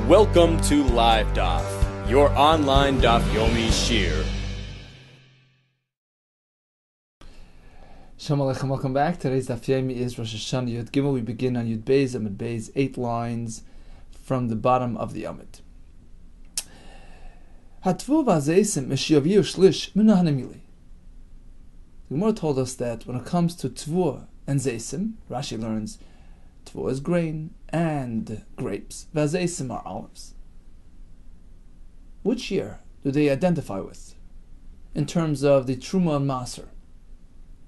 Welcome to Live Daf, your online Daf Yomi Shir. Shalom Aleichem, welcome back. Today's Daf Yomi is Rosh HaShanna Yud Gimel. We begin on Yud Beis, Amud Beis, 8 lines from the bottom of the Amud. Hatvu v'azeisim meshiyaviyu shlish min hanemili. The Gemara told us that when it comes to Tvua and Zeisim, Rashi learns Tvua is grain and grapes. V'azeisim are olives. Which year do they identify with in terms of the Truma and Maser?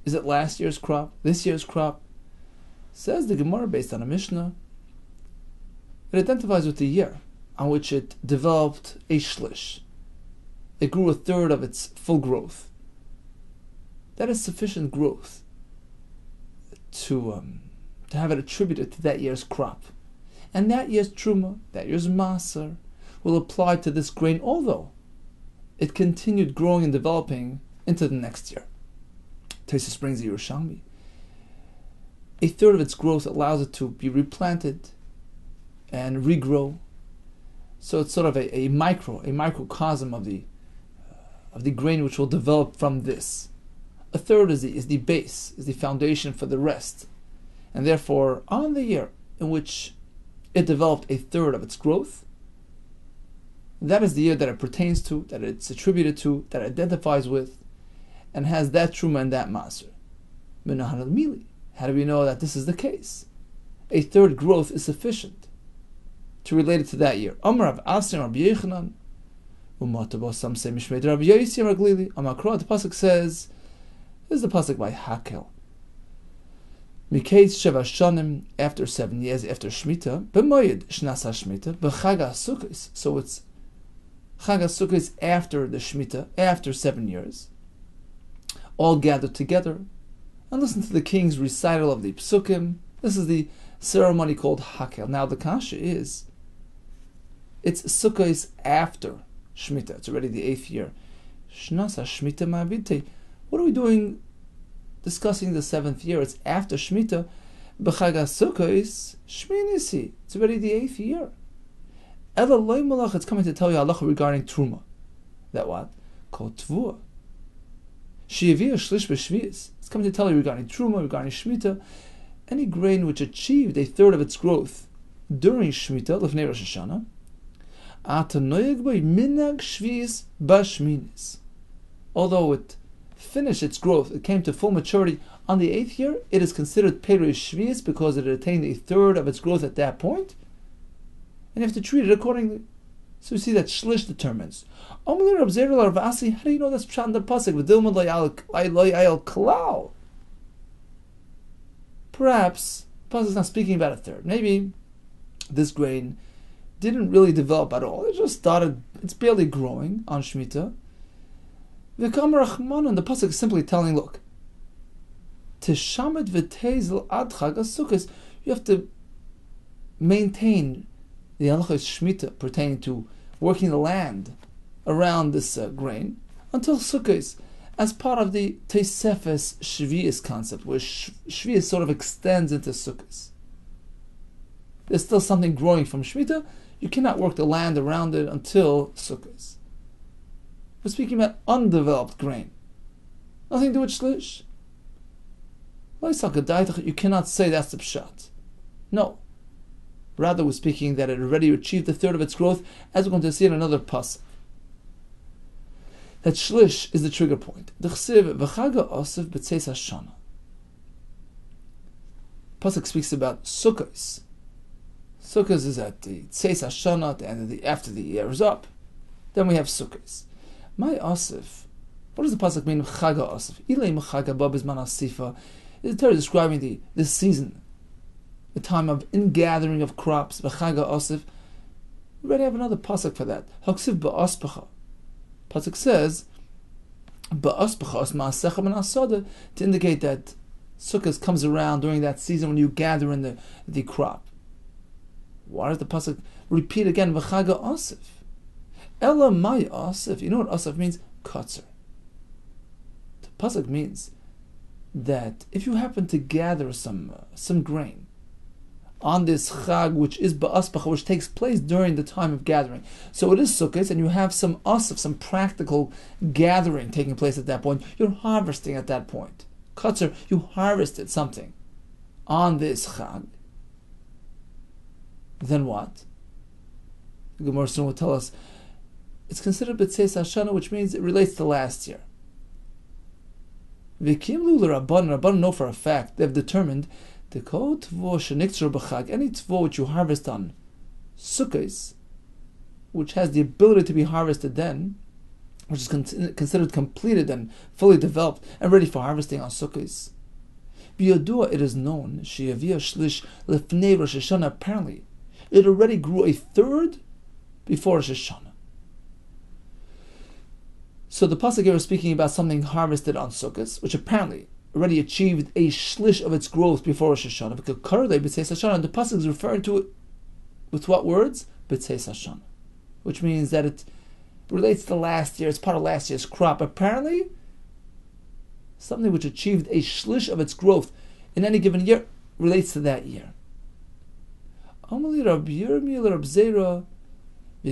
Is it last year's crop? This year's crop? Says the Gemara based on a Mishnah. It identifies with the year on which it developed a shlish. It grew a third of its full growth. That is sufficient growth to have it attributed to that year's crop. And that year's truma, that year's maser, will apply to this grain, although it continued growing and developing into the next year. Tosfos brings the Yerushalmi. A third of its growth allows it to be replanted and regrow. So it's sort of a microcosm of the grain which will develop from this. A third is the base, is the foundation for the rest. And therefore, on the year in which it developed a third of its growth, that is the year that it pertains to, that it's attributed to, that it identifies with, and has that truma and that maser. How do we know that this is the case? A third growth is sufficient to relate it to that year. The pasuk says, this is the pasuk by Hakel. After 7 years after Shemitah, so it's Chag HaSukkos after the Shemitah, after 7 years, all gathered together and listen to the king's recital of the Psukim. This is the ceremony called Hakel. Now the kasha is, it's Sukkos after Shemitah. It's already the 8th year. What are we doing discussing the 7th year? It's after Shemitah. B'Chag HaSukkos Shminisi. It's already the 8th year. Ela loy malach. It's coming to tell you halacha regarding Truma. That what? Called Tvua. She'avia shlish b'shvius. It's coming to tell you regarding Truma, regarding Shemitah. Any grain which achieved a third of its growth during Shemitah, lefnei Rosh HaShanna, although it finished its growth, it came to full maturity on the 8th year, it is considered Perei Shvius because it attained a third of its growth at that point, and you have to treat it accordingly. So we see that Shlish determines. How do you know that's pshat in the pasuk? Perhaps the pasuk is not speaking about a third. Maybe this grain didn't really develop at all. It just started, it's barely growing on Shemitah. The pasuk is simply telling, look, Tishamet v'tezel ad Chag HaSukkos, you have to maintain the halachas Shemitah pertaining to working the land around this grain until Sukkos, as part of the Tosfos Shvius concept, where Shvius sort of extends into Sukkos. There's still something growing from Shemitah. You cannot work the land around it until Sukkos. We're speaking about undeveloped grain. Nothing to do with Shlish. You cannot say that's the pshat. No. Rather, we're speaking that it already achieved a third of its growth, as we're going to see in another pasuk. That Shlish is the trigger point. Pasuk speaks about Sukkos. Sukkos is at the Tzeis HaShana, at the end of after the year is up. Then we have Sukkos. My Asif, what does the pasuk mean? Chag HaAsif. Ilay Chag HaBa Bizman HaSifa. Is the Torah describing this season, the time of ingathering of crops? V'Chag HaAsif. We already have another pasuk for that. Haksiv ba'aspacha. Pasuk says ba'aspacha as ma'asecha min asada, to indicate that Sukkot comes around during that season when you gather in the crop. Why does the pasuk repeat again? V'Chag HaAsif. Ella my asif. You know what asif means? Kotzer. The pasuk means that if you happen to gather some grain on this chag, which is ba'aspacha, which takes place during the time of gathering. So it is Sukkot, and you have some asaf, some practical gathering taking place at that point. You're harvesting at that point. Kotzer, you harvested something on this chag. Then what? The Gemara soon will tell us it's considered B'tzeis HaShana, which means it relates to last year. V'kimlu l'Rabbanan know for a fact, they've determined the kol tvo sheniktzur b'chag, any tvo which you harvest on Sukkos, which has the ability to be harvested then, which is considered completed and fully developed and ready for harvesting on Sukkos. B'yadua, it is known, she'avia shlish lefnei Rosh HaShanna, apparently it already grew a third before Rosh HaShanna. So the pasuk here is speaking about something harvested on Sukkot, which apparently already achieved a shlish of its growth before Rosh HaShanah. Because currently B'tzeis HaShana, and the pasuk is referring to it with what words? B'tzeis HaShana, which means that it relates to last year. It's part of last year's crop. Apparently, something which achieved a shlish of its growth in any given year relates to that year. Amali Rabbi Yirmiyah Rabbi Zera. Do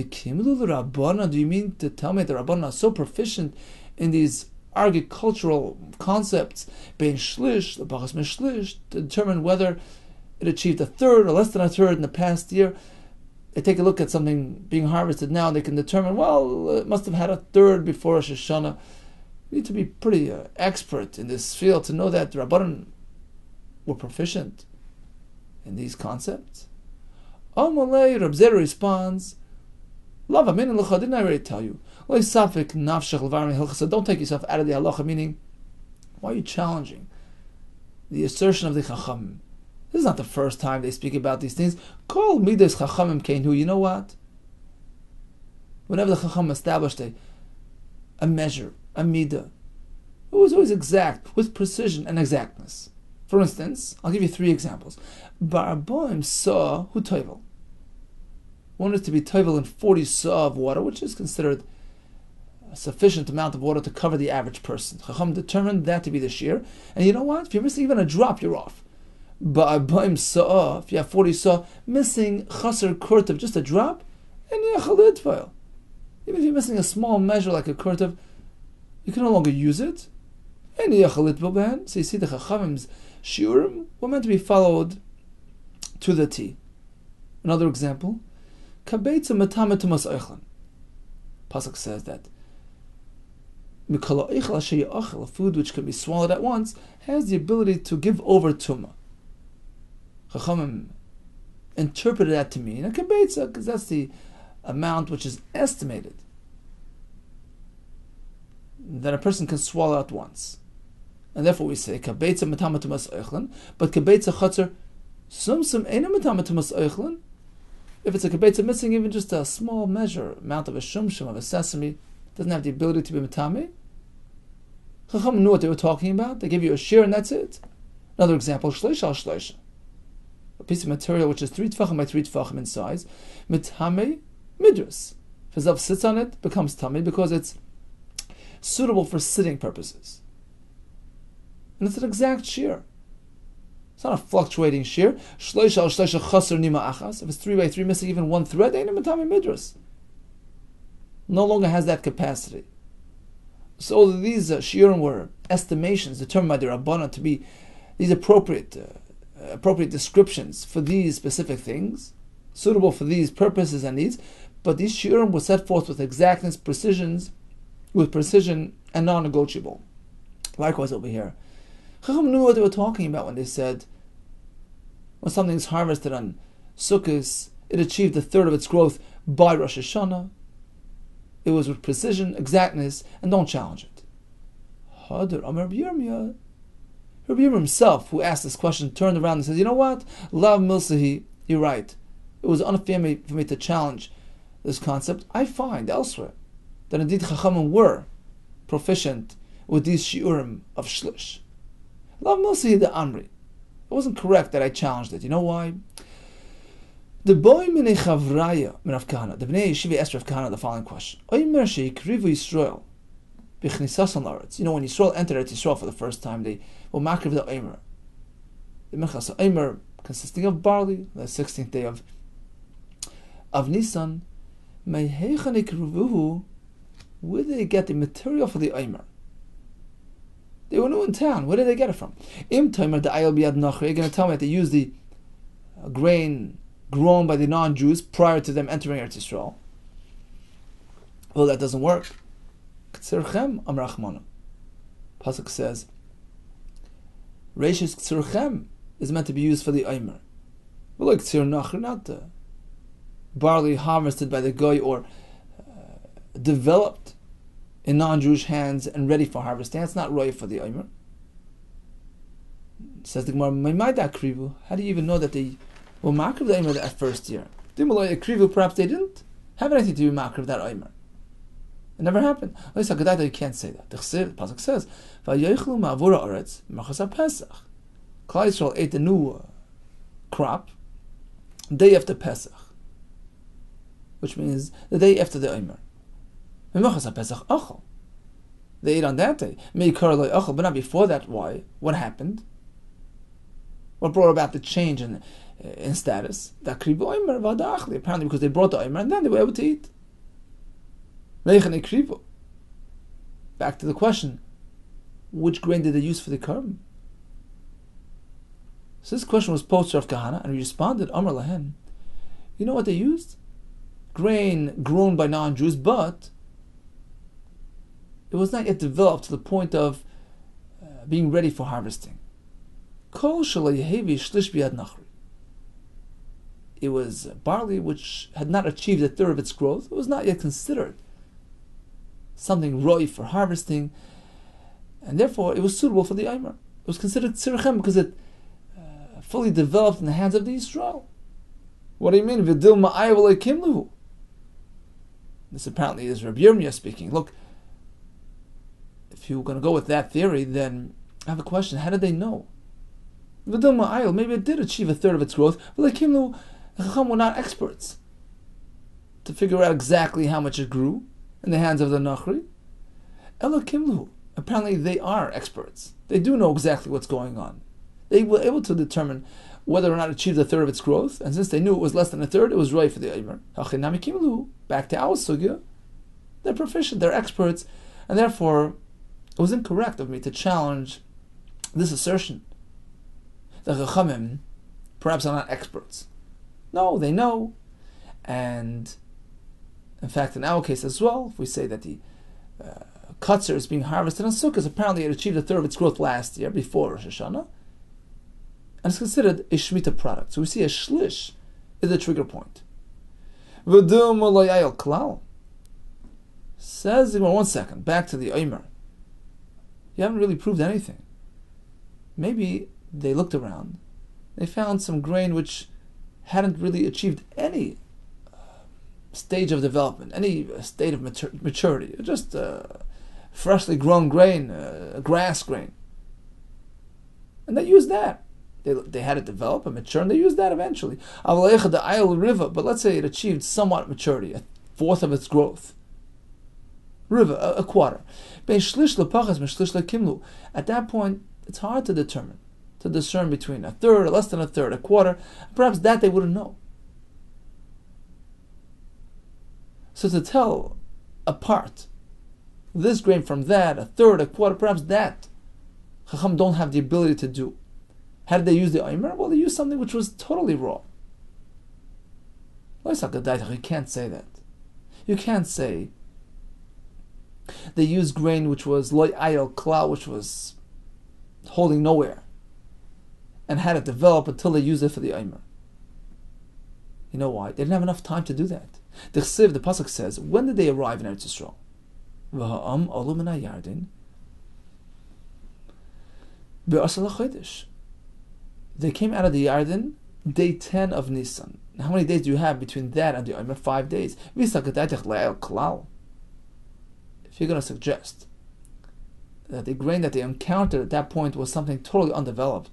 you mean to tell me that the Rabbanan are so proficient in these agricultural concepts, being shlish, the bachas meshlish, to determine whether it achieved a third or less than a third in the past year? They take a look at something being harvested now, and they can determine, well, it must have had a third before Rosh HaShanah. You need to be pretty expert in this field to know that the Rabbanan were proficient in these concepts. Amalei, Reb Zera responds, Lava min l'cha, didn't I already tell you? Don't take yourself out of the halacha, meaning, why are you challenging the assertion of the chachamim? This is not the first time they speak about these things. Kol midas chachamim keinu. You know what? Whenever the chacham established a measure, a midah, it was always exact, with precision and exactness. For instance, I'll give you 3 examples. Ba'arboim sa hu toivel. One is to be toivel in 40 sa of water, which is considered a sufficient amount of water to cover the average person. Chacham determined that to be the shear. And you know what? If you're missing even a drop, you're off. Ba'arboim sa, if you have 40 sa, missing chaser kurtav, just a drop, and yachalid toil. Even if you're missing a small measure like a kurtav, you can no longer use it. And yachalid boban. So you see the chachamim's shiurim were meant to be followed to the T. Another example, Kabeitza matame tumas eichlan. Pasuk says that mikala eichel asher yachel, a food which can be swallowed at once, has the ability to give over tumah. Chachamim interpreted that to mean a kabeitza, because that's the amount which is estimated that a person can swallow at once, and therefore we say kabeitza matame tumas eichlan. But kabeitza chatzer sum ena matame tumas eichlan. If it's a kabeitza missing even just a small measure, amount of a shumshum, of a sesame, doesn't have the ability to be matame. Chacham knew what they were talking about. They give you a shear and that's it. Another example, shleish al shleish. A piece of material which is 3 tfachim by 3 tfachim in size. Mitame midras. If a zav sits on it, becomes tummy because it's suitable for sitting purposes. And it's an exact shear. It's not a fluctuating shear. Shleish al shleish chaser nima achas. If it's 3 by 3 missing even one thread, ain't a matami midras. No longer has that capacity. So all of these shiurim were estimations determined by the Rabbanan to be these appropriate descriptions for these specific things, suitable for these purposes and needs. But these shiurim were set forth with exactness, precision, and non-negotiable. Likewise over here, Chacham knew what they were talking about when they said, when something is harvested on Sukkot, it achieved a third of its growth by Rosh HaShanah. It was with precision, exactness, and don't challenge it. Rabbi Yirmiyah himself, who asked this question, turned around and said, you know what? Lav milsahi, you're right. It was unfair for me to challenge this concept. I find elsewhere that indeed Chachamim were proficient with these shiurim of shlish. Lav milsahi the amri. It wasn't correct that I challenged it. You know why? The boy minei chavraya min Rav Kahana, the Bnei Yeshiva asked Rav Kahana the following question: Oimer sheikrivu Yisrael b'chnisasan la'aretz. You know, when Yisrael entered Eretz Yisrael for the first time, they will makriv the Oimer. The Minchas Oimer consisting of barley, the 16th day of Nisan. Where did they get the material for the Omer? They were new in town. Where did they get it from? Im Tomer the Ayel Biad Nachri. You're going to tell me that they used the grain grown by the non-Jews prior to them entering Eretz Yisrael. Well, that doesn't work. K'tzirchem Amrachmanu. Pasuk says, Reishis K'tzirchem is meant to be used for the Omer. Well, like K'tzir Nachri, not the barley harvested by the goy or developed in non-Jewish hands and ready for harvesting. It's not roy for the Omer. Says the Gemara, how do you even know that they were makriv the Omer that first year? Perhaps they didn't have anything to do with makriv that Omer. It never happened. You can't say that. The Pasuk says, Klal Yisrael ate the new crop day after Pesach, which means the day after the Omer. They ate on that day, but not before that. Why? What happened? What brought about the change in status? Apparently because they brought the Omer and then they were able to eat. Back to the question, which grain did they use for the carbon? So this question was posed to Rav Kahana, and he responded, Amar Lahen, you know what they used? Grain grown by non-Jews, but it was not yet developed to the point of being ready for harvesting. It was barley which had not achieved a third of its growth. It was not yet considered something roy for harvesting, and therefore it was suitable for the Omer. It was considered tzirchem because it fully developed in the hands of the Yisrael. What do you mean? V'dil ma'ay v'lo kimluhu. This apparently is Rabbi Yirmiyah speaking. Look, if you're going to go with that theory, then I have a question. How did they know? V'dil ma'ay, maybe it did achieve a third of its growth. V'lo kimluhu, the Chacham were not experts to figure out exactly how much it grew in the hands of the Nachri. Elo kimluhu. Apparently they are experts. They do know exactly what's going on. They were able to determine whether or not it achieved a third of its growth, and since they knew it was less than a third, it was right for the Omer. Back to our sugya, they're proficient, they're experts, and therefore it was incorrect of me to challenge this assertion. The Chachamim perhaps are not experts. No, they know, and in fact in our case as well, if we say that the kutzer is being harvested on Sukkot, apparently it achieved a third of its growth last year, before Rosh HaShanna, and it's considered a Shemitah product. So we see a shlish is the trigger point. Says, 1 second, back to the Omer. You haven't really proved anything. Maybe they looked around, they found some grain which hadn't really achieved any stage of development, any state of maturity, just freshly grown grain, grass grain. And they used that. They had it develop and mature, and they used that eventually. The Isle River, but let's say it achieved somewhat maturity, a fourth of its growth. River, a quarter. At that point, it's hard to discern between a third, or less than a third, a quarter. Perhaps that they wouldn't know. So to tell apart this grain from that, a third, a quarter, perhaps that Chacham don't have the ability to do. How did they use the Omer? Well, they used something which was totally raw. You can't say that. You can't say they used grain which was loy ayel klal, which was holding nowhere, and had it develop until they used it for the Omer. You know why? They didn't have enough time to do that. The Pasuk says, when did they arrive in Eretz Yisrael? They came out of the Yarden day 10 of Nisan. Now, how many days do you have between that and the Omer? 5 days. If you're going to suggest that the grain that they encountered at that point was something totally undeveloped,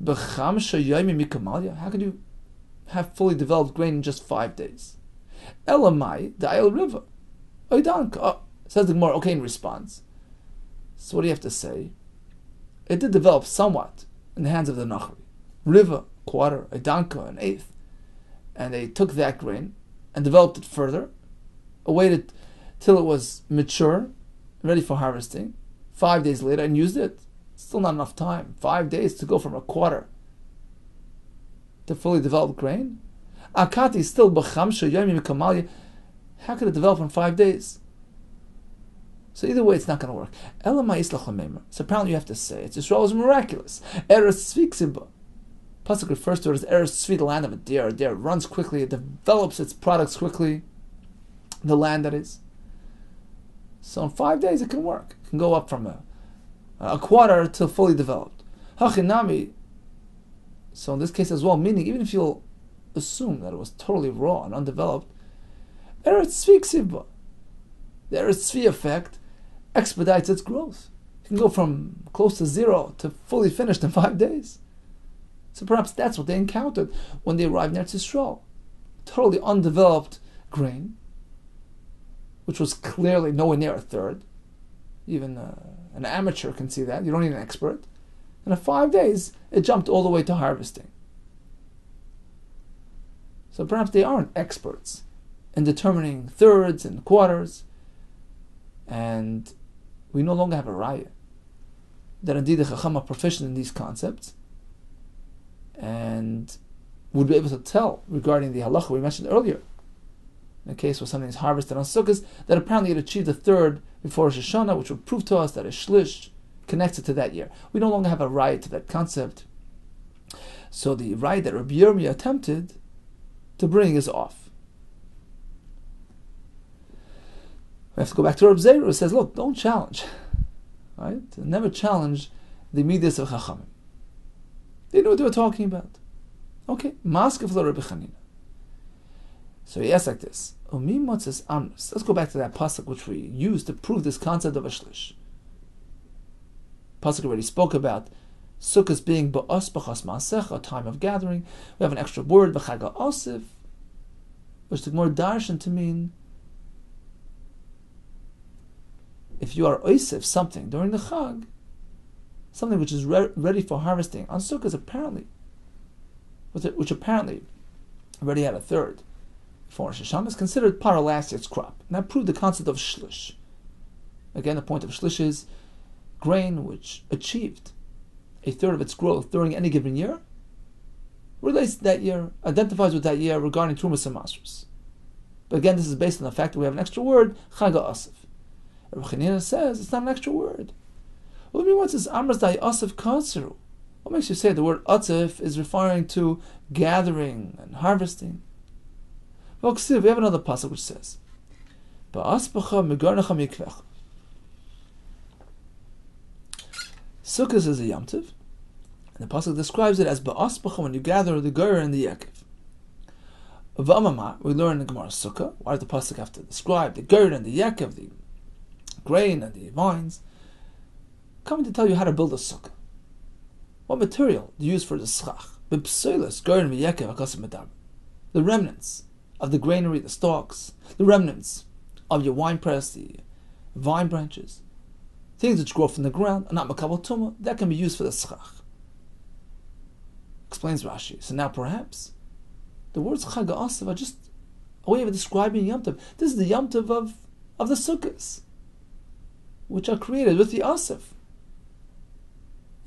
how could you have fully developed grain in just 5 days? Elamai, the Isle River. Says the Gemara, okay, in response. So what do you have to say? It did develop somewhat in the hands of the Nachri. River, quarter, a danka, an eighth, and they took that grain and developed it further, waited till it was mature, ready for harvesting, 5 days later, and used it. Still not enough time. 5 days to go from a quarter to fully developed grain. Akati still b'chamsha yomi mikamalya. How could it develop in 5 days? So either way, it's not going to work. So apparently you have to say it. Israel is miraculous. Eretz Tzvi. Pasuk refers to it as Eretz Tzvi, the land of a deer. A deer runs quickly, it develops its products quickly. The land, that is. So in 5 days it can work. It can go up from a quarter to fully developed. Hachinami. So in this case as well, meaning even if you'll assume that it was totally raw and undeveloped, Eretz Tzvi ksivba. The Eretz Tzvi effect expedites its growth. It can go from close to zero to fully finished in 5 days. So perhaps that's what they encountered when they arrived near Yisrael. Totally undeveloped grain, which was clearly nowhere near a third. Even an amateur can see that. You don't need an expert. And in 5 days, it jumped all the way to harvesting. So perhaps they aren't experts in determining thirds and quarters, and we no longer have a raya that indeed the Chacham are proficient in these concepts and would be able to tell regarding the halacha we mentioned earlier, in a case where something is harvested on Sukkot, that apparently it achieved a third before Rosh HaShanna, which would prove to us that a shlish connects it to that year. We no longer have a raya to that concept. So the raya that Rabbi Yirmiyah attempted to bring is off. We have to go back to Rabbi Zera, who says, look, don't challenge. Right? Never challenge the midas of Chachamim. They knew what they were talking about. Okay, Maskef lo Rabbi Chanina. So he asks like this, let's go back to that pasuk which we used to prove this concept of a shlish. Pasuk already spoke about Sukkot being ba'as b'chas ma'asech, a time of gathering. We have an extra word, b'chaga osif, which took more darshan to mean if you are oisif something during the Chag, something which is ready for harvesting on Sukkot, apparently, which apparently already had a third before Rosh HaShanna, is considered part of last year's crop. And that proved the concept of shlish. Again, the point of shlish is grain which achieved a third of its growth during any given year, relates to that year, identifies with that year regarding Trumas and Masros. But again, this is based on the fact that we have an extra word, Chaga Asif. Rabbi Chanina says it's not an extra word. What do you mean? What's this Amras Dai Asif Katseru? What makes you say the word Atzif is referring to gathering and harvesting? Well, we have another passage which says, Sukkot is a Yom Tov, and the pasuk describes it as Ba'aspacha, when you gather the Ger and the Yaakov. V'amama, we learn in the Gemara Sukkah. Why does the pasuk have to describe the Ger and the Yaakov, the grain and the vines? Coming to tell you how to build a sukkah. What material do you use for the schach? B'psoilas Ger and Yaakov akasim medab. The remnants of the granary, the stalks, the remnants of your wine press, the vine branches, things which grow from the ground, are not makabel tumah, that can be used for the schach. Explains Rashi. So now perhaps the words Chag Asif are just a way of describing Yom Tov. This is the Yom Tov of the Sukkos, which are created with the Asif,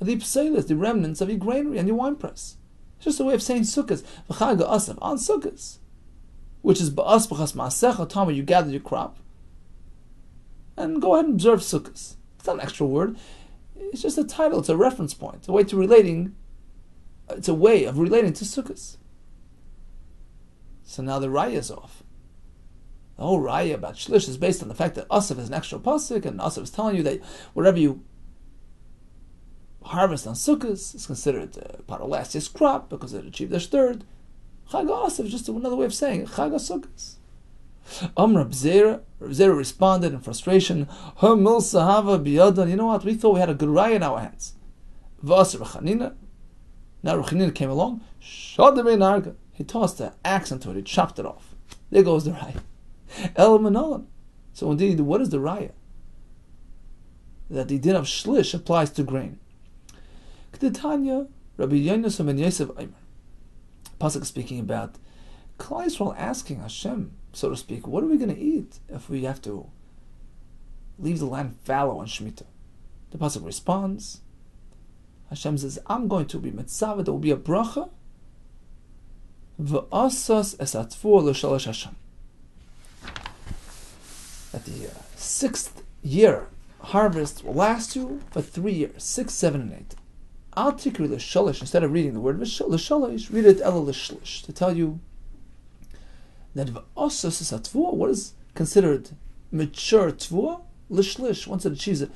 the Pseilas, the remnants of your granary and your wine press. It's just a way of saying Sukkos. Chag Asif on Sukkos, which is Ba'as B'chas Ma'asech, a time where you gather your crop, and go ahead and observe Sukkos. It's not an extra word. It's just a title. It's a reference point. A way to relating. It's a way of relating to Sukkos. So now the raya is off. The whole raya about shlish is based on the fact that Asif is an extra pasuk, and Asif is telling you that whatever you harvest on Sukkos is considered part of last year's crop because it achieved its third. Chag Asif is just another way of saying Chag Sukkos. Reb Zera responded in frustration, you know what, we thought we had a good raya in our hands. V'asir Chanina. Now Rabbi Chanina came along, he tossed the axe into it, he chopped it off. There goes the raya. El Manolan. So indeed, what is the raya? That the din of shlish applies to grain. K'detanya, Rabbi Yonasan ben Yosef Aimer. pasuk speaking about Klal Yisrael asking Hashem, so to speak, what are we going to eat if we have to leave the land fallow on Shemitah? The pasuk responds, Hashem says, I'm going to be mitzvah, there will be a bracha, v'asas es atfur l'shalosh Hashem. That the sixth year harvest will last you for 3 years, 6, 7, and 8. Al tikri l'shalosh, instead of reading the word l'shalosh, read it ela l'shlish, to tell you that v'asas es atfur, what is considered mature tvua? L'shlish, once it achieves a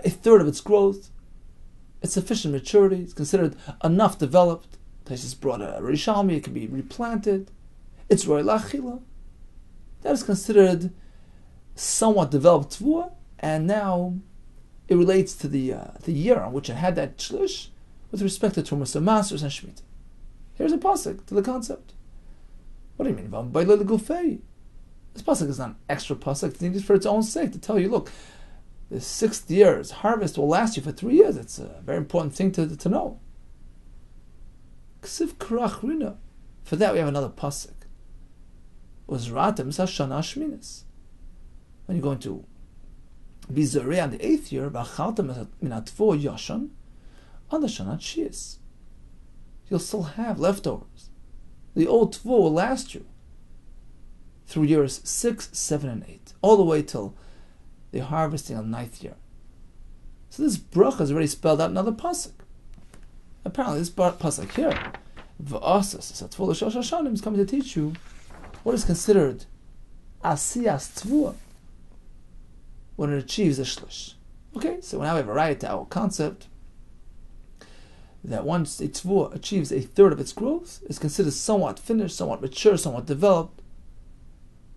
third of its growth, it's sufficient maturity, it's considered enough developed. Taisus brought a Rishalmi, it can be replanted. It's Roy Lachila. That is considered somewhat developed tvua, and now it relates to the year on which it had that shlish with respect to Trumas and Masters and Shemitah. Here's a pasuk to the concept. What do you mean? This pasuk is not an extra pasuk, it's needed for its own sake, to tell you, look, the 6th year's harvest will last you for 3 years. It's a very important thing to know. For that we have another pasuk. Uzratem Shana Shminis. When you're going to be Zoreh on the 8th year, V'achaltem minatvo yashan, on the Shana Shias. You'll still have leftovers. The old tvo will last you through years 6, 7, and 8, all the way till the harvesting on the 9th year. So this bracha is already spelled out in another pasuk. Apparently, this pasuk here, v'asas satful Rosh HaShanna, is coming to teach you what is considered asiyas tvua when it achieves a shlish. Okay, so now we have a right to our concept that once a tvua achieves a third of its growth, it's considered somewhat finished, somewhat mature, somewhat developed,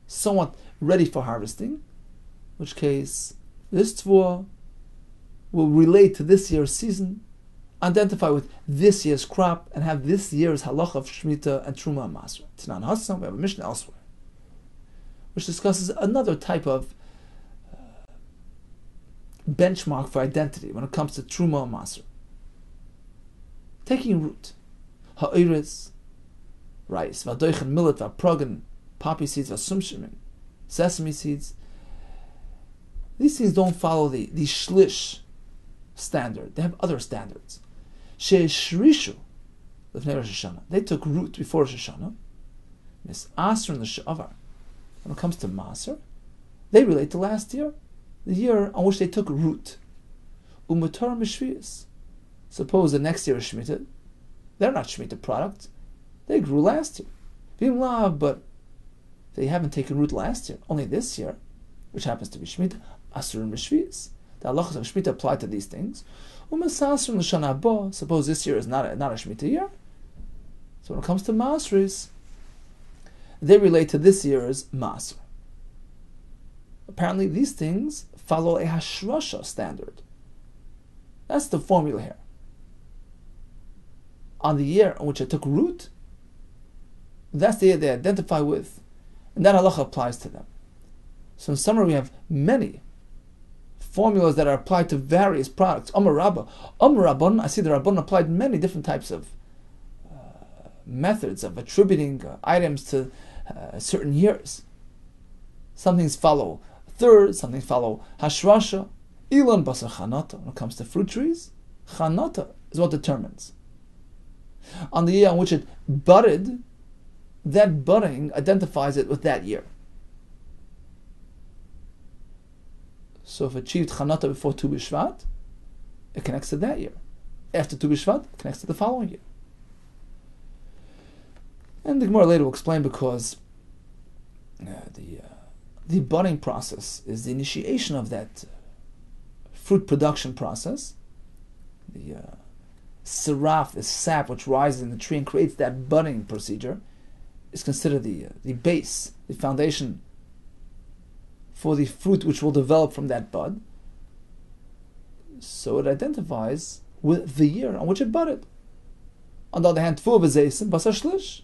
somewhat ready for harvesting, in which case this tvua will relate to this year's season, identify with this year's crop, and have this year's halacha of Shemitah and Truma and Masra. Tanan Hassam, we have a mission elsewhere, which discusses another type of benchmark for identity when it comes to Truma and Masra. Taking root, ha'ires, rice, v'adoichen millet, v'aprogan, poppy seeds, v'asumshimin, sesame seeds. These things don't follow the shlish standard. They have other standards. She'eshrishu, l'fnei Rosh HaShanna. They took root before Rosh HaShanna. Mis Asr and the Sha'avar. When it comes to Maser, they relate to last year, the year on which they took root. Umutar mishvius. Suppose the next year is Shemitah. They're not Shemitah products. They grew last year. Bimla, but they haven't taken root last year, only this year, which happens to be Shemitah, Asur and Mishvius. The halachas of Shemitah apply to these things. Suppose this year is not a Shemitah year. So when it comes to Masris, they relate to this year's Masr. Apparently these things follow a Hashrasha standard. That's the formula here. On the year on which it took root, that's the year they identify with, and that halacha applies to them. So in summary, we have many formulas that are applied to various products. Amar Rabban, I see the Rabban applied many different types of methods of attributing items to certain years. Some things follow third, some things follow Hashrasha, Ilan Basar Chanata. When it comes to fruit trees, Chanata is what determines. On the year on which it budded, that budding identifies it with that year. So if it achieved Chanata before Tu B'Shvat, it connects to that year. After Tu B'Shvat, it connects to the following year. And the Gemara later will explain because the budding process is the initiation of that fruit production process. The siraf, the sap which rises in the tree and creates that budding procedure, is considered the base, the foundation for the fruit which will develop from that bud. So it identifies with the year on which it budded. On the other hand, tfu v'zeisim basar shlish.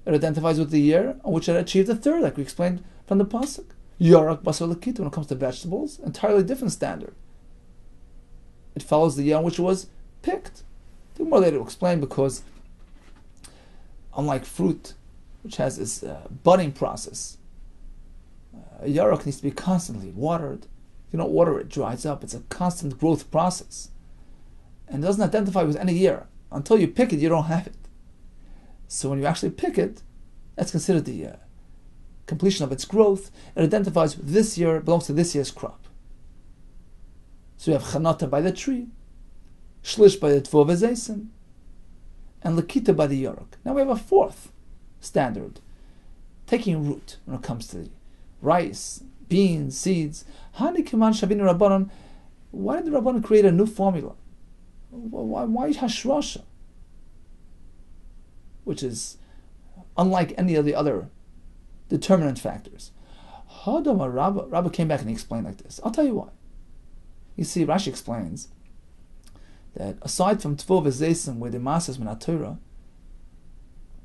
It identifies with the year on which it achieved the third, like we explained from the pasuk. Yorak basar lekita, when it comes to vegetables, entirely different standard. It follows the year on which it was picked. The more later will explain because unlike fruit, which has this budding process, a yarok needs to be constantly watered. If you don't water it, it dries up. It's a constant growth process. And it doesn't identify with any year. Until you pick it, you don't have it. So when you actually pick it, that's considered the completion of its growth. It identifies with this year, it belongs to this year's crop. So you have chanata by the tree, shlish by the tvov v'zeisim, and lakita by the yorok. Now we have a fourth standard, taking root when it comes to rice, beans, seeds. Hani kaman shavinu rabbanon. Why did the rabbanon create a new formula? Why hashrasha? Which is unlike any of the other determinant factors. Rabba came back and he explained like this. I'll tell you why. You see, Rashi explains that aside from tvov v'zeisim, where the master is min Torah,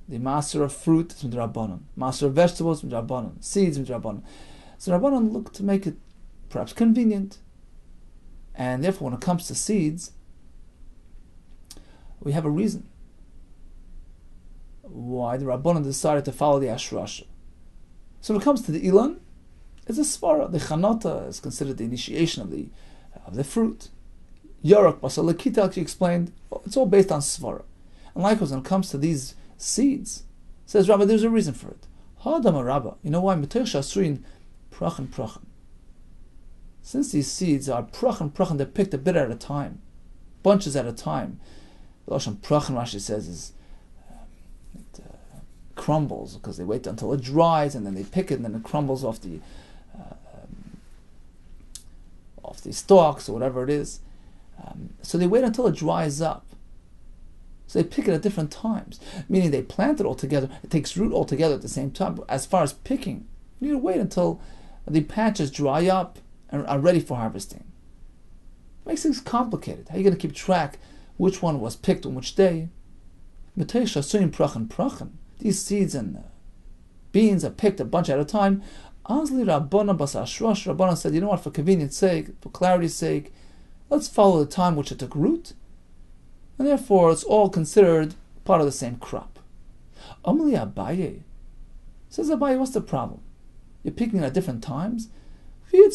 the master of fruit is midrabanan, master of vegetables midrabanan, seeds midrabanan. So Rabbanan looked to make it perhaps convenient, and therefore when it comes to seeds, we have a reason why the Rabbanan decided to follow the Ashrasha. So when it comes to the Ilan, it's a svara. The Chanata is considered the initiation of the fruit. Yarok, Basal, Lakita, actually explained, it's all based on svara. And likewise, when it comes to these seeds, says Rabbi, there's a reason for it. Hadama Rabba, you know why? Prachan. Since these seeds are prachan, they're picked a bit at a time, bunches at a time. The Lashon prachan, Rashi says, is it crumbles because they wait until it dries and then they pick it and then it crumbles off the stalks or whatever it is. So they wait until it dries up. So they pick it at different times, meaning they plant it all together. It takes root all together at the same time. But as far as picking, you need to wait until the patches dry up and are ready for harvesting. It makes things complicated. How are you going to keep track which one was picked on which day? These seeds and beans are picked a bunch at a time. Rabbanan said, you know what, for convenience sake, for clarity's sake, let's follow the time which it took root, and therefore it's all considered part of the same crop. Amli Abaye says, Abaye, what's the problem? You're picking at different times. Why can't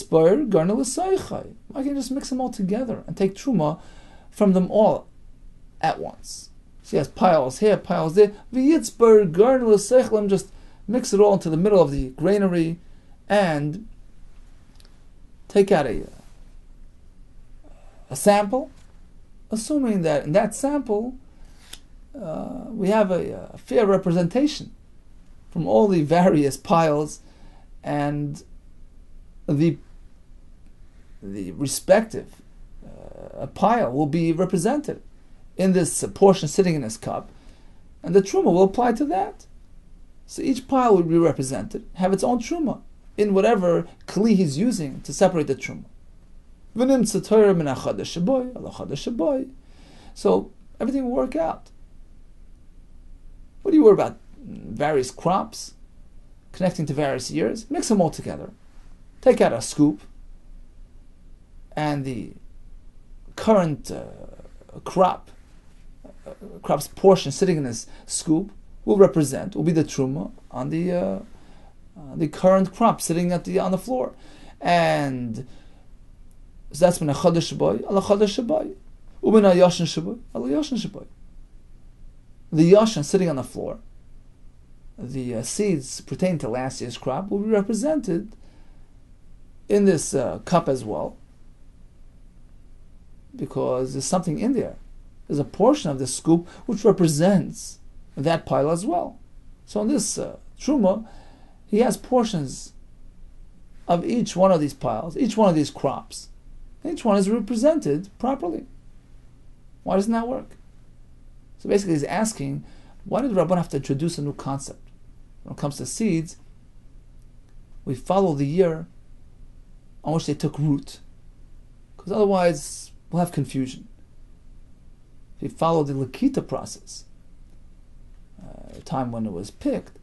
you just mix them all together and take truma from them all at once? So he has piles here, piles there. Let me just mix it all into the middle of the granary and take out a sample, assuming that in that sample we have a fair representation from all the various piles, and the respective pile will be represented in this portion sitting in this cup, and the truma will apply to that. So each pile will be represented, have its own truma in whatever kli he's using to separate the truma. So everything will work out. What do you worry about? Various crops connecting to various years? Mix them all together. Take out a scoop, and the current crop's portion sitting in this scoop will be the truma on the current crop sitting on the floor, and so that's min chodesh shaboy ala chodesh shaboy, umin yashin shaboy ala yashin shaboy. The yashin sitting on the floor, the seeds pertaining to last year's crop, will be represented in this cup as well, because there's something in there. There's a portion of the scoop which represents that pile as well. So in this truma, he has portions of each one of these piles, each one of these crops. Each one is represented properly. Why doesn't that work? So basically he's asking, why did the Rabban have to introduce a new concept? When it comes to seeds, we follow the year on which they took root, because otherwise we'll have confusion. If you follow the Lakita process, the time when it was picked,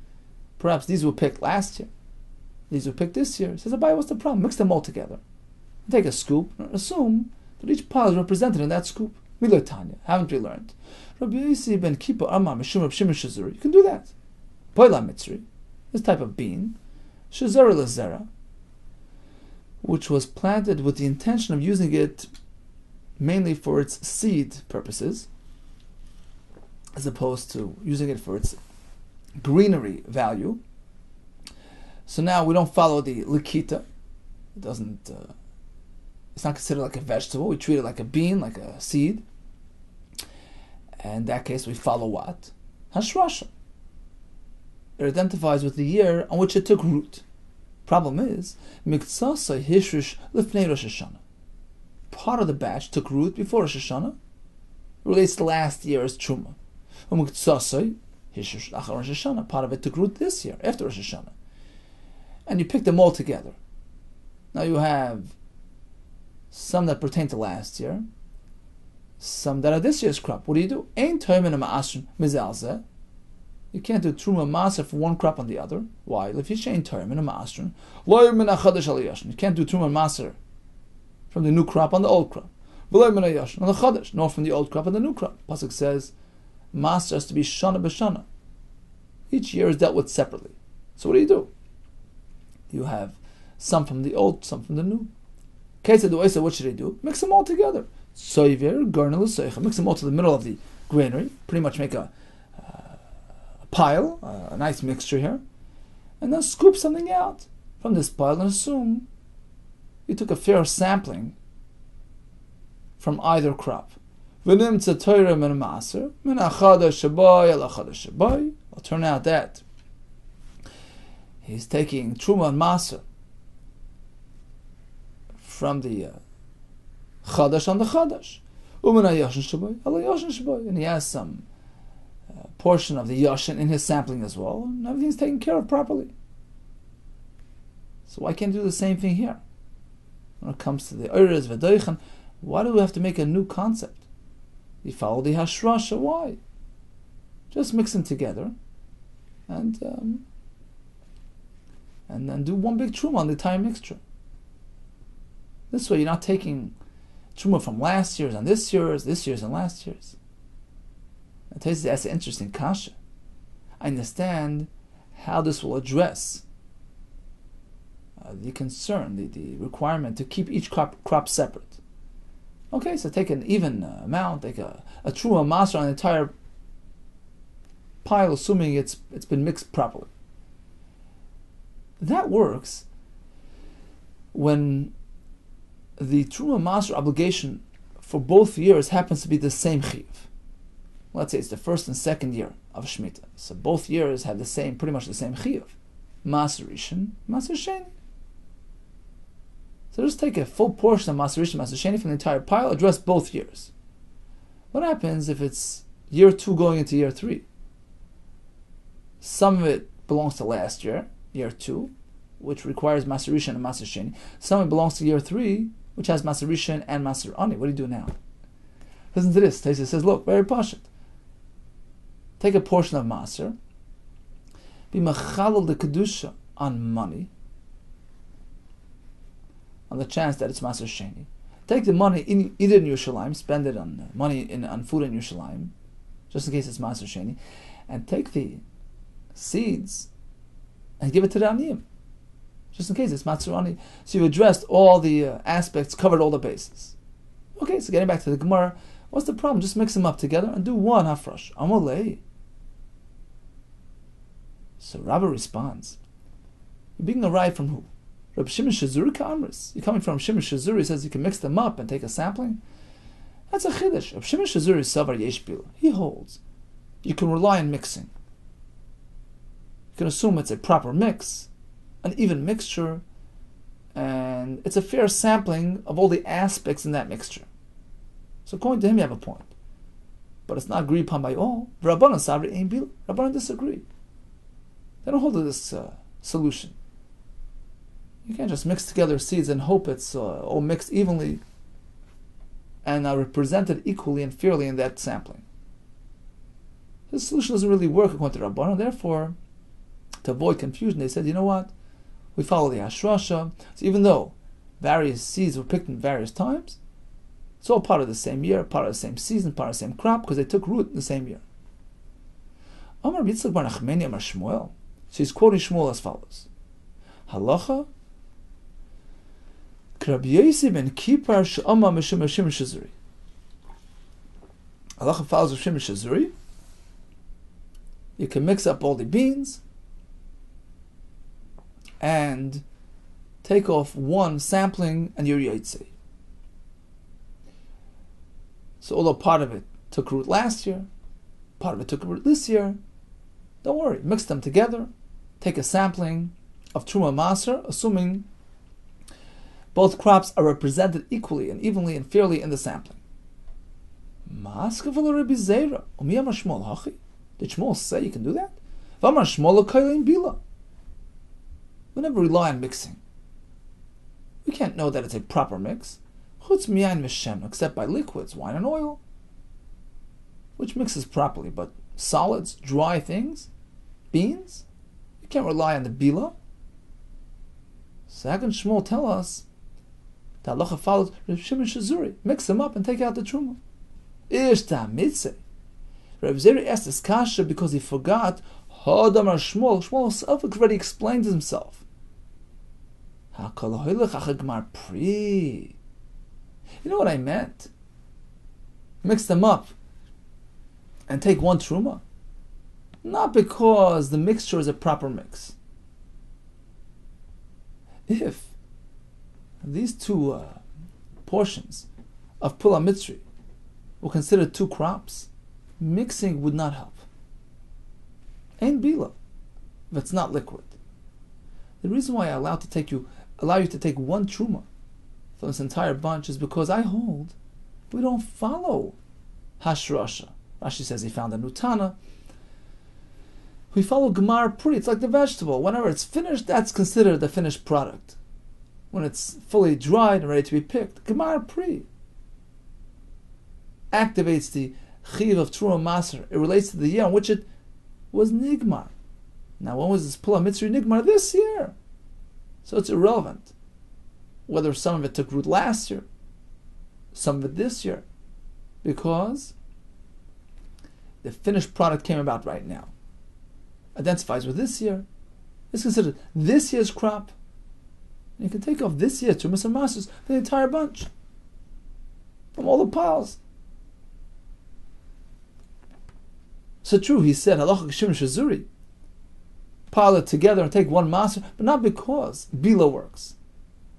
perhaps these were picked last year, these were picked this year. He says, what's the problem? Mix them all together. Take a scoop and assume that each pile is represented in that scoop. Milotanya, haven't we learned? Rabbi Yossi ben Kippur Amar Mishum Rab Shimon Shazuri. You can do that. Poila Mitzri, this type of bean, Shazara Lazera, which was planted with the intention of using it mainly for its seed purposes, as opposed to using it for its greenery value. So now we don't follow the likita. It doesn't. It's not considered like a vegetable. We treat it like a bean, like a seed. And in that case, we follow what? Hashrasha. It identifies with the year on which it took root. Problem is, Miktsasai Hishrish Lifnei Rosh HaShanna. Part of the batch took root before Rosh HaShanna. It relates to last year's Truma. Miktsasai Hishrish Achar Rosh HaShanna. Part of it took root this year, after Rosh HaShanna. And you pick them all together. Now you have some that pertain to last year, some that are this year's crop. What do? Ein toimen ma'asrin mizalzeh. You can't do truma ma'aser for one crop on the other. Why? If you ain't toimen ma'asrin, lo min achadash aliyashin. You can't do truma ma'aser from the new crop on the old crop. V'lo min ayashin on the chadash, nor from the old crop on the new crop. Pasuk says, ma'aser has to be shana b'shana. Each year is dealt with separately. So what do? You have some from the old, some from the new. What should they do? Mix them all together. Soiver, garnel, mix them all to the middle of the granary. Pretty much make a pile, a nice mixture here. And then scoop something out from this pile and assume you took a fair sampling from either crop. It'll turn out that he's taking truma and maser from the chadash on the chadash, and he has some portion of the yashin in his sampling as well, and everything's taken care of properly. So why can't you do the same thing here? When it comes to the oires v'doichan, why do we have to make a new concept? You follow the hashrasha. Why? Just mix them together, and then do one big truma on the entire mixture. This way you're not taking truma from last year's and this year's and last year's. I tell you, that's an interesting kasha. I understand how this will address the concern, the requirement to keep each crop separate. Okay, so take an even amount, take a truma maser on the entire pile, assuming it's been mixed properly. That works when the truma maser obligation for both years happens to be the same chiyuv. Let's say it's the first and second year of Shemitah. So both years have pretty much the same chiyuv. Maser rishon, maser sheni. So just take a full portion of maser rishon, maser sheni from the entire pile, address both years. What happens if it's year 2 going into year 3? Some of it belongs to last year, year 2, which requires maser rishon and maser sheni. Some of it belongs to year 3, which has maser rishon and maser ani. What do you do now? Listen to this. Taisa says, look, very pashut. Take a portion of maser, be machalal the kedusha on money, on the chance that it's maser sheni. Take the money either in Yerushalayim, spend it on money on food in Yerushalayim, just in case it's maser sheni, and take the seeds and give it to the aniyim, just in case it's maser ani. So you've addressed all the aspects, covered all the bases. Okay, so getting back to the Gemara, what's the problem? Just mix them up together and do one hafresh. Amalei. So Rabbi responds, you're being a ride from who? Rabbi Shimon Shazuri Ka'amris. You're coming from Shimon Shazuri, he says you can mix them up and take a sampling. That's a chiddush. Rabbi Shimon Shazuri Savar Yeshbil. He holds you can rely on mixing. You can assume it's a proper mix, an even mixture, and it's a fair sampling of all the aspects in that mixture. So according to him, you have a point. But it's not agreed upon by all. Rabbanan Sabri Ein Bil. Rabbanan disagree. They don't hold to this solution. You can't just mix together seeds and hope it's all mixed evenly and are represented equally and fairly in that sampling. This solution doesn't really work according to Rabbanan. Therefore, to avoid confusion, they said, you know what? We follow the Hashrasha. So even though various seeds were picked in various times, It's all part of the same year, part of the same season, part of the same crop, because they took root in the same year. Amar Yitzchak bar Nachmani Amar Shmuel. She's quoting Shmuel as follows. Halacha Rabbi Yossi ben Kippur she'amar mishum Shimon Shazuri. Halacha follows of Shimon Shazuri. You can mix up all the beans and take off one sampling and you're Yotze. So although part of it took root last year, part of it took root this year, don't worry, mix them together, take a sampling of Truma Maser, assuming both crops are represented equally and evenly and fairly in the sampling. Did Shmuel say you can do that? We never rely on mixing. We can't know that it's a proper mix, except by liquids, wine and oil, which mixes properly, but solids, dry things, beans, you can't rely on the bila. So how can Shmuel tell us that halacha follows Reb Shimon Shazuri? Mix them up and take out the truma. Reb Zeri asked this kasha because he forgot Hodamar Shmuel. Shmuel himself already explained himself. You know what I meant? Mix them up and take one truma. Not because the mixture is a proper mix. If these two portions of Pula Mitzri were considered two crops, mixing would not help. Ain't bila if it's not liquid. The reason why I allow you to take one truma from this entire bunch is because I hold we don't follow hashrasha. Rashi says he found a nutana. We follow gemar pri. It's like the vegetable. Whenever it's finished, that's considered the finished product. When it's fully dried and ready to be picked, gemar pri activates the chiv of truma maser. It relates to the year in which it was nigmar. Now, when was this Pula Mitzri nigmar? This year. So it's irrelevant whether some of it took root last year, some of it this year, because the finished product came about right now. Identifies with this year. It's considered this year's crop. And you can take off this year's trumas and masers for the entire bunch, from all the piles. So true, he said, halacha Shimon Shazuri, pile it together and take one maser, but not because bila works.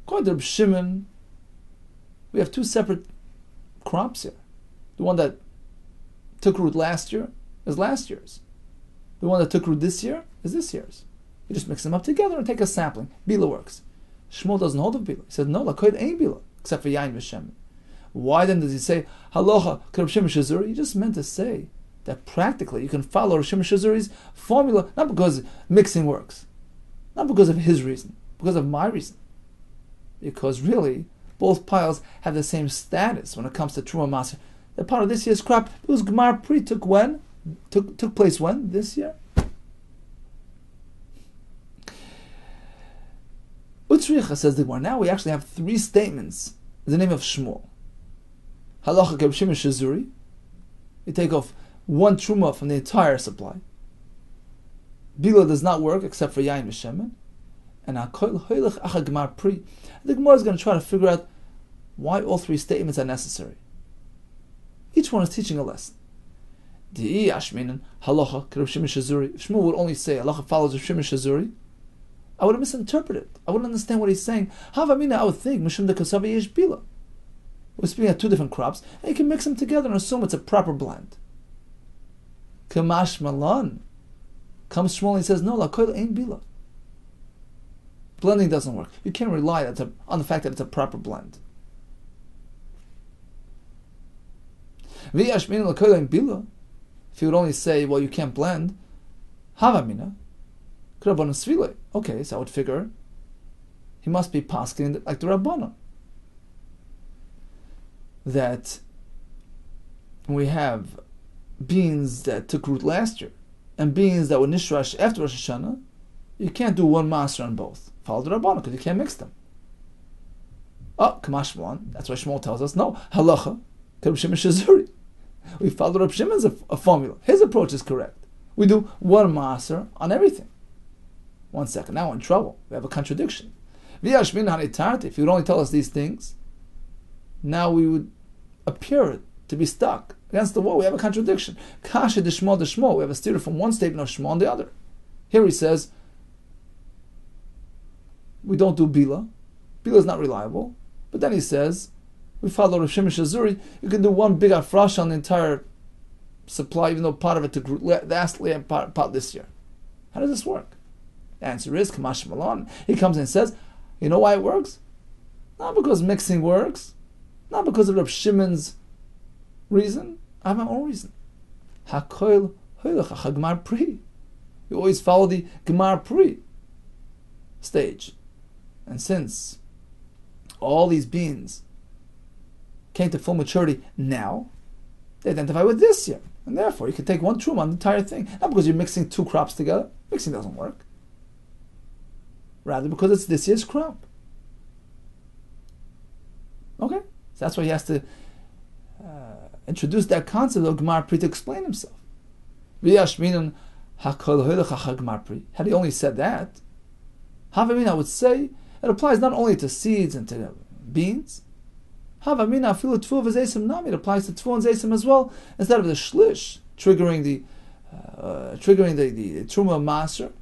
According to Reb Shimon, we have two separate crops here. The one that took root last year is last year's. The one that took root this year is this year's. You just mix them up together and take a sampling. Bila works. Shmuel doesn't hold of bila. He says, no, lakoid ain't bila, except for yain v'shemen. Why then does he say, halacha Reb Shimon Shazuri? He just meant to say that practically you can follow Reb Shimon Shazuri's formula, not because mixing works, not because of his reason, because of my reason. Because really, both piles have the same status when it comes to Truma Maser. The part of this year's crop, because Gemar Pri took place when? This year? Utzricha says the Gemara. Now we actually have three statements in the name of Shmuel. Halacha Reb Shimon Shazuri. You take off one truma from the entire supply. Bila does not work except for yain v'shemen. And the Gemara is going to try to figure out why all three statements are necessary. Each one is teaching a lesson. If Shmuel would only say halacha follows Reb Shimon Shazuri, I would have misinterpreted. I wouldn't understand what he's saying. I would think mishum de kasavi yesh bila. We're speaking of two different crops, and you can mix them together and assume it's a proper blend. Kamash malan. Comes Shmuel and he says, no, lakoil ain't bila. Blending doesn't work. You can't rely on the fact that it's a proper blend. If you would only say, well, you can't blend, havamina, okay, so I would figure he must be paskin like the Rabbana. That we have beans that took root last year and beans that were nishrash after Rosh HaShanna, you can't do one master on both. Follow the Rabbana because you can't mix them. Oh, Kamash Malon. That's why Shmuel tells us, no, halacha, Reb Shimon Shazuri. We follow Reb Shimon's a formula. His approach is correct. We do one maaser on everything. 1 second. Now we're in trouble. We have a contradiction. If you would only tell us these things, now we would appear to be stuck against the wall. We have a contradiction. Kasha de Shmuel. We have a steer from one statement of Shmuel on the other. Here he says, we don't do Bila. Bila is not reliable. But then he says, we follow Rav Shimon Shazuri. You can do one big afresh on the entire supply, even though part of it took last year and part this year. How does this work? The answer is Kamash Malon. He comes in and says, you know why it works? Not because mixing works, not because of Reb Shimon's reason. I have my own reason. Hakoil hoilach hagmar pri. You always follow the Gemar Pri stage. And since all these beans came to full maturity now, they identify with this year. And therefore, you can take one truma on the entire thing. Not because you're mixing two crops together. Mixing doesn't work. Rather because it's this year's crop. Okay? So that's why he has to introduce that concept of Gemar Pri to explain himself. Had he only said that, Havamin, I would say, it applies not only to seeds and to beans. Havamina afilu tfu v'zeisim nami. It applies to tfu and zeisim as well. Instead of the shlish triggering the truma maser,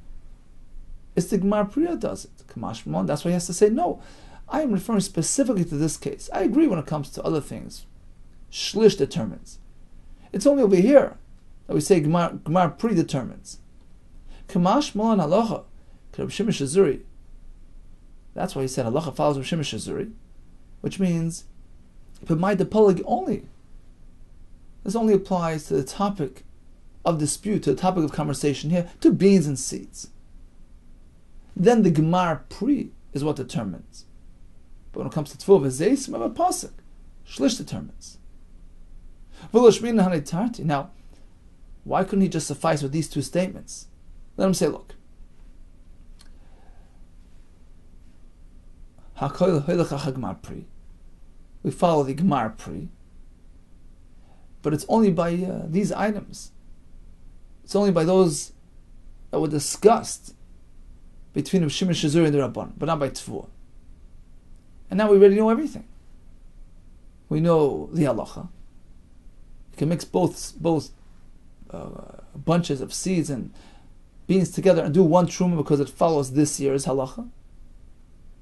it's the Gemar Priya does it. Kamash Mon. That's why he has to say no. I am referring specifically to this case. I agree when it comes to other things. Shlish determines. It's only over here that we say Gemar Pri determines. Kamash Mon halacha. Reb Shimon Shazuri. That's why he said halacha follows Reb Shimon Shazuri, which means but my depolig only. This only applies to the topic of dispute, to the topic of conversation here, to beans and seeds. Then the Gemar Pri is what determines. But when it comes to Tfuv V'Zeis, we have a pasuk. Shlish determines. Now, why couldn't he just suffice with these two statements? Let him say, look, we follow the Gemar Pri, but it's only by these items. It's only by those that were discussed between Reb Shimon Shazuri and the Rabban, but not by Tfuah. And now we already know everything. We know the halacha. You can mix both bunches of seeds and beans together and do one truma because it follows this year's halacha.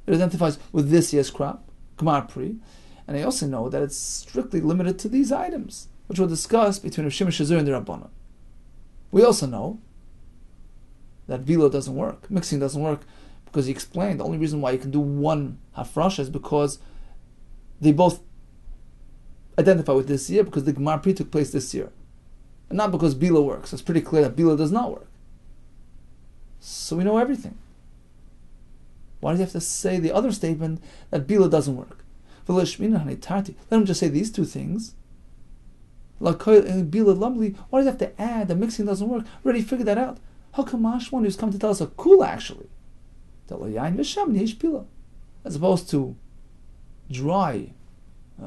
It identifies with this year's crop, Gemar Pri. And I also know that it's strictly limited to these items, which were discussed between Reb Shimon Shazuri and the Rabbanan. We also know that Bila doesn't work, mixing doesn't work, because he explained the only reason why you can do one hafrasha is because they both identify with this year, because the Gemar Pri took place this year. And not because Bila works. It's pretty clear that Bila does not work. So we know everything. Why do you have to say the other statement that Bila doesn't work? Let him just say these two things. Why do you have to add that mixing doesn't work? Already figured that out. How come Mashwan who's come to tell us a kula actually? As opposed to dry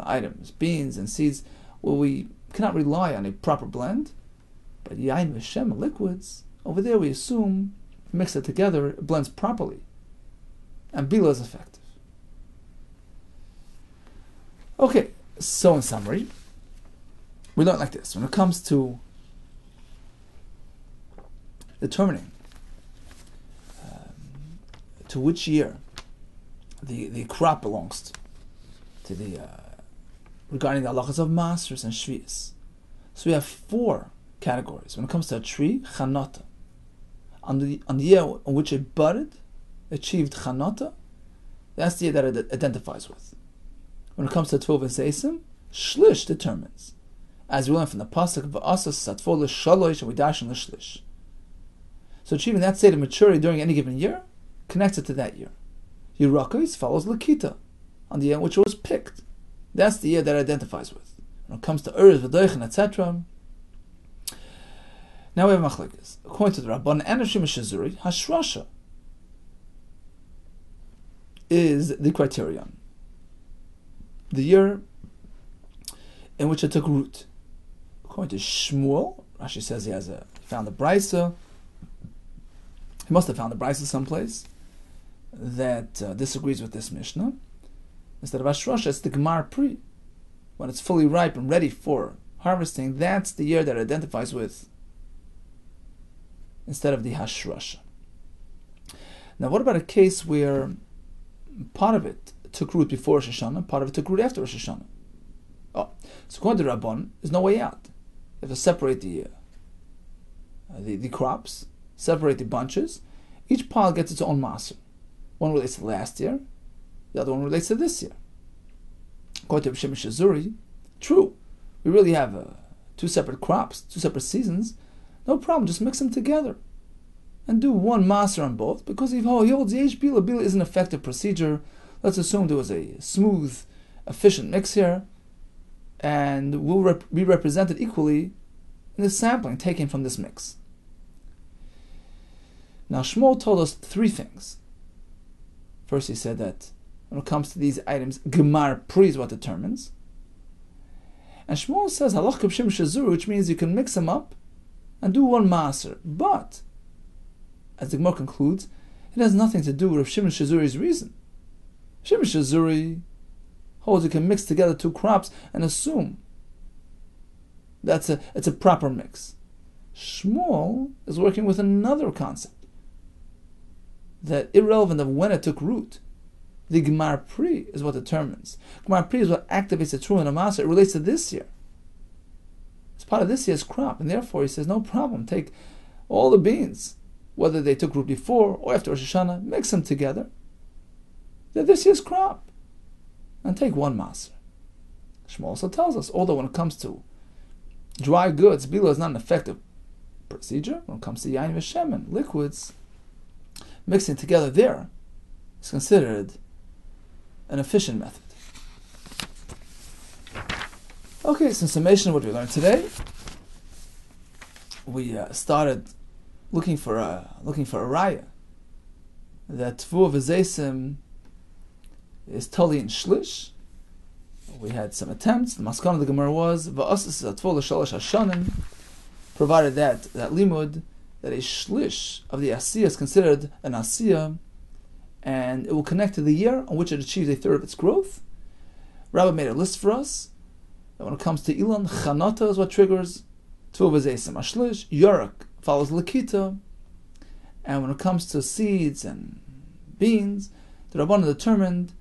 items, beans and seeds, where we cannot rely on a proper blend. But yain v'shem, liquids, over there we assume, mix it together, it blends properly. And bila is effective. Okay, so in summary, we learn like this. When it comes to determining to which year the crop belongs to the regarding the halachas of masters and shvius. So we have 4 categories. When it comes to a tree, chanata. On the year on which it budded, achieved chanata, that's the year that it identifies with. When it comes to Tfuv and Seisim, shlish determines. As we learn from the pasuk of Asas Satfol L'Shalosh and we dash in L'Shlish. So achieving that state of maturity during any given year connects it to that year. Yerakos follows Lakita, on the year in which it was picked. That's the year that it identifies with. When it comes to Urz, V'Doichen, etc. Now we have Machlekes. According to the Rabban and Reb Shimon Shazuri, Hashrasha is the criterion. the year in which it took root. According to Shmuel, Rashi says he found the Brisa. He must have found the Brisa someplace that disagrees with this Mishnah. Instead of Hashrosh, it's the Gemar Pri. When it's fully ripe and ready for harvesting, that's the year that it identifies with, instead of the Hashrosh. Now, what about a case where part of it took root before Rosh HaShanna, part of it took root after Rosh HaShanna? Oh, so according to Rabban, there's no way out. You have to separate the crops, separate the bunches. Each pile gets its own maser. One relates to last year, the other one relates to this year. According to Shemesh Azuri, true, we really have two separate crops, two separate seasons. No problem, just mix them together and do one maser on both, because he holds yesh bila. Bila is an effective procedure. Let's assume there was a smooth, efficient mix here, and will be represented equally in the sampling taken from this mix. Now Shmuel told us three things. First, he said that when it comes to these items, Gemar Pri is what determines. And Shmuel says halach k'b'shem shazur, which means you can mix them up and do one maser. But, as the Gemara concludes, it has nothing to do with Rav Shimon Shazuri's reason. Shimon Shazuri holds you can mix together two crops and assume it's a proper mix. Shmuel is working with another concept, that irrelevant of when it took root, the Gemar Pri is what determines. Gemar Pri is what activates the Truma and the Maser. It relates to this year. It's part of this year's crop, and therefore he says, no problem, take all the beans, whether they took root before or after Rosh Hashanah, mix them together. They're this year's crop. And take one Maser. Shmuel also tells us, although when it comes to dry goods, Bila is not an effective procedure. When it comes to Yain V'Shemen, liquids, mixing together there is considered an efficient method. Okay, so in summation of what we learned today, we started looking for a raya that Tvu V'Zeisim is totally in shlish. We had some attempts. The maskana of the Gemara was V'Asas Atvu L'Shalosh Hashanim, provided that limud, that a shlish of the asiyah is considered an asiyah, and it will connect to the year on which it achieves a third of its growth. Rabbi made a list for us that when it comes to Ilan, Chanata is what triggers Tvu V'Zeisim Ashlish. Yorak follows Lakita, and when it comes to seeds and beans, the Rabbanan determined,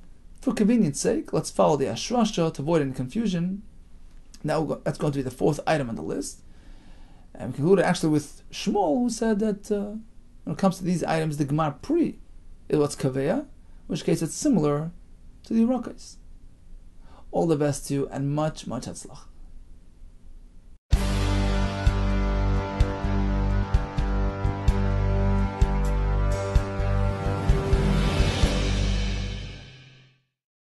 for convenience sake, let's follow the Ashrasha to avoid any confusion. Now that's going to be the fourth item on the list. And we concluded actually with Shmuel, who said that when it comes to these items, the Gemar Pri is what's Kaveya, in which case it's similar to the Irakais. All the best to you, and much, much Hatzlach.